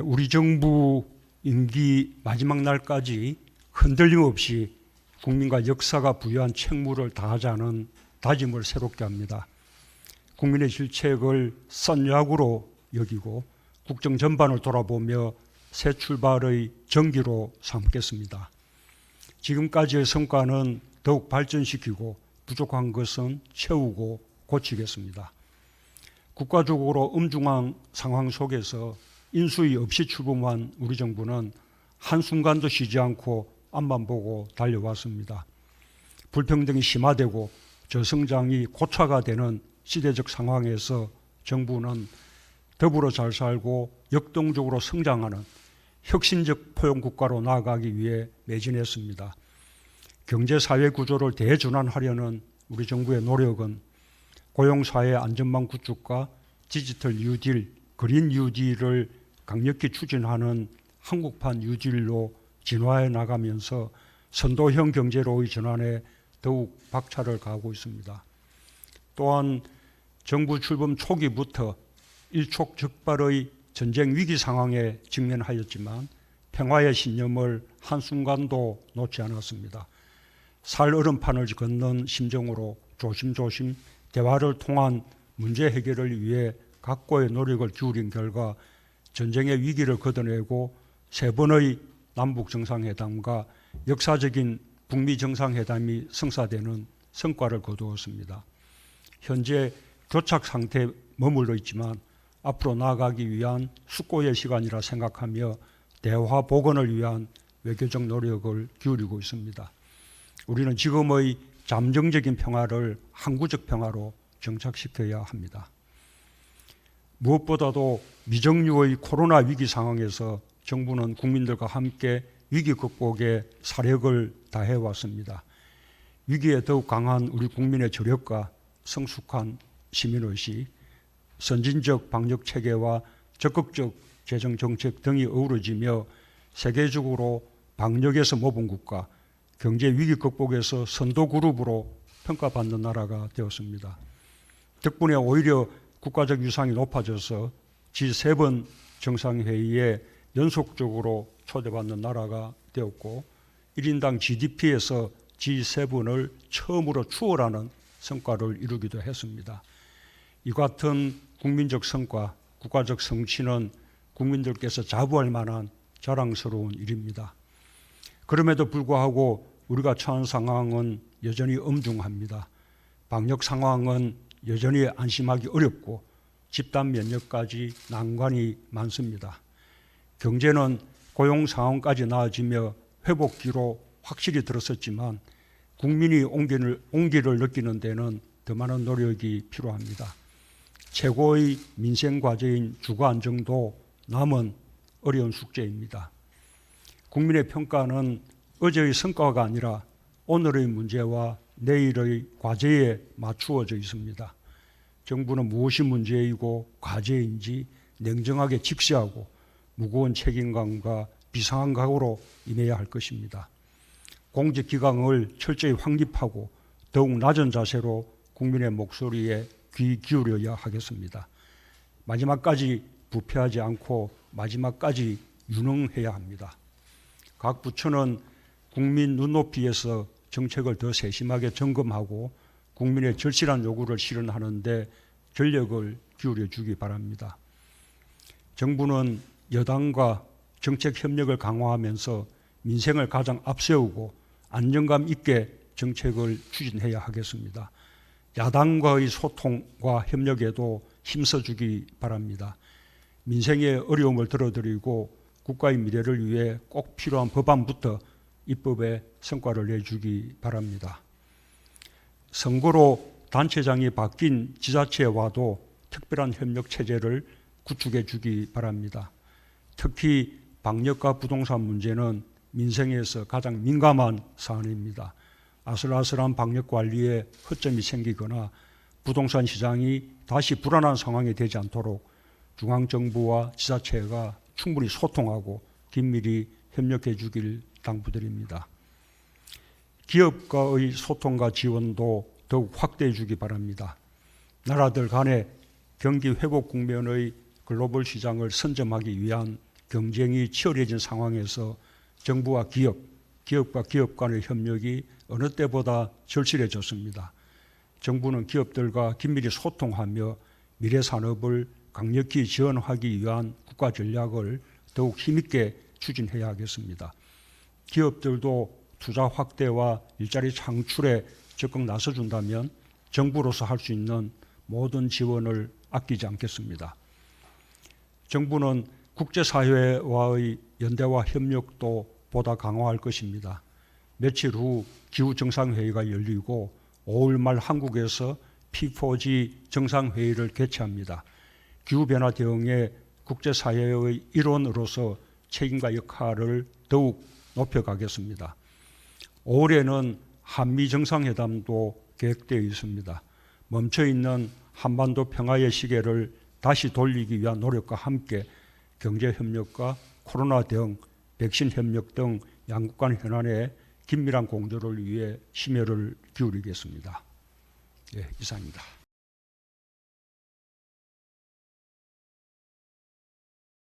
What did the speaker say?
우리 정부 임기 마지막 날까지 흔들림 없이 국민과 역사가 부여한 책무를 다하자는 다짐을 새롭게 합니다. 국민의 질책을 선약으로 여기고 국정 전반을 돌아보며 새 출발의 전기로 삼겠습니다. 지금까지의 성과는 더욱 발전시키고 부족한 것은 채우고 고치겠습니다. 국가적으로 엄중한 상황 속에서 인수위 없이 출범한 우리 정부는 한순간도 쉬지 않고 앞만 보고 달려왔습니다. 불평등이 심화되고 저성장이 고착화 되는 시대적 상황에서 정부는 더불어 잘 살고 역동적으로 성장하는 혁신적 포용국가로 나아가기 위해 매진했습니다. 경제사회 구조를 대전환하려는 우리 정부의 노력은 고용사회 안전망 구축과 디지털 뉴딜, 그린 뉴딜을 강력히 추진하는 한국판 뉴딜로 진화해 나가면서 선도형 경제로의 전환에 더욱 박차를 가하고 있습니다. 또한 정부 출범 초기부터 일촉즉발의 전쟁 위기 상황에 직면하였지만 평화의 신념을 한순간도 놓지 않았습니다. 살 얼음판을 걷는 심정으로 조심조심 대화를 통한 문제 해결을 위해 각고의 노력을 기울인 결과 전쟁의 위기를 걷어내고 3번의 남북 정상회담과 역사적인 북미 정상회담이 성사되는 성과를 거두었습니다. 현재 교착 상태에 머물러 있지만 앞으로 나아가기 위한 숙고의 시간이라 생각하며 대화 복원을 위한 외교적 노력을 기울이고 있습니다. 우리는 지금의 잠정적인 평화를 항구적 평화로 정착시켜야 합니다. 무엇보다도 미정유의 코로나 위기 상황에서 정부는 국민들과 함께 위기 극복에 사력을 다해왔습니다. 위기에 더욱 강한 우리 국민의 저력과 성숙한 시민의식, 선진적 방역 체계와 적극적 재정 정책 등이 어우러지며 세계적으로 방역에서 모범 국가, 경제 위기 극복에서 선도 그룹으로 평가받는 나라가 되었습니다. 덕분에 오히려 국가적 위상이 높아져서 G7 정상회의에 연속적으로 초대받는 나라가 되었고 1인당 GDP에서 G7을 처음으로 추월하는 성과를 이루기도 했습니다. 이 같은 국민적 성과, 국가적 성취는 국민들께서 자부할 만한 자랑스러운 일입니다. 그럼에도 불구하고 우리가 처한 상황은 여전히 엄중합니다. 방역 상황은 여전히 안심하기 어렵고 집단 면역까지 난관이 많습니다. 경제는 고용 상황까지 나아지며 회복기로 확실히 들었었지만 국민이 온기를 느끼는 데는 더 많은 노력이 필요합니다. 최고의 민생 과제인 주거 안정도 남은 어려운 숙제입니다. 국민의 평가는 어제의 성과가 아니라 오늘의 문제와 내일의 과제에 맞추어져 있습니다. 정부는 무엇이 문제이고 과제인지 냉정하게 직시하고 무거운 책임감과 비상한 각오로 임해야 할 것입니다. 공직기강을 철저히 확립하고 더욱 낮은 자세로 국민의 목소리에 귀 기울여야 하겠습니다. 마지막까지 부패하지 않고 마지막까지 유능해야 합니다. 각 부처는 국민 눈높이에서 정책을 더 세심하게 점검하고 국민의 절실한 요구를 실현하는 데 전력을 기울여 주기 바랍니다. 정부는 여당과 정책 협력을 강화하면서 민생을 가장 앞세우고 안정감 있게 정책을 추진해야 하겠습니다. 야당과의 소통과 협력에도 힘써주기 바랍니다. 민생의 어려움을 들어드리고 국가의 미래를 위해 꼭 필요한 법안부터 입법에 성과를 내주기 바랍니다. 선거로 단체장이 바뀐 지자체와도 특별한 협력 체제를 구축해 주기 바랍니다. 특히 방역과 부동산 문제는 민생에서 가장 민감한 사안입니다. 아슬아슬한 방역 관리에 허점이 생기거나 부동산 시장이 다시 불안한 상황이 되지 않도록 중앙정부와 지자체가 충분히 소통하고 긴밀히 협력해 주길 당부드립니다. 기업과의 소통과 지원도 더욱 확대해 주기 바랍니다. 나라들 간의 경기 회복 국면의 글로벌 시장을 선점하기 위한 경쟁이 치열해진 상황에서 정부와 기업과 기업 간의 협력이 어느 때보다 절실해졌습니다. 정부는 기업들과 긴밀히 소통하며 미래 산업을 강력히 지원하기 위한 국가 전략을 더욱 힘있게 추진해야 하겠습니다. 기업들도 투자 확대와 일자리 창출에 적극 나서준다면 정부로서 할 수 있는 모든 지원을 아끼지 않겠습니다. 정부는 국제사회와의 연대와 협력도 보다 강화할 것입니다. 며칠 후 기후정상회의가 열리고 5월 말 한국에서 P4G 정상회의를 개최합니다. 기후변화 대응에 국제사회의 일원으로서 책임과 역할을 더욱 높여가겠습니다. 5월에는 한미 정상회담도 계획되어 있습니다. 멈춰있는 한반도 평화의 시계를 다시 돌리기 위한 노력과 함께 경제협력과 코로나 대응, 백신 협력 등 양국 간 현안의 긴밀한 공조를 위해 심혈을 기울이겠습니다. 예, 이상입니다.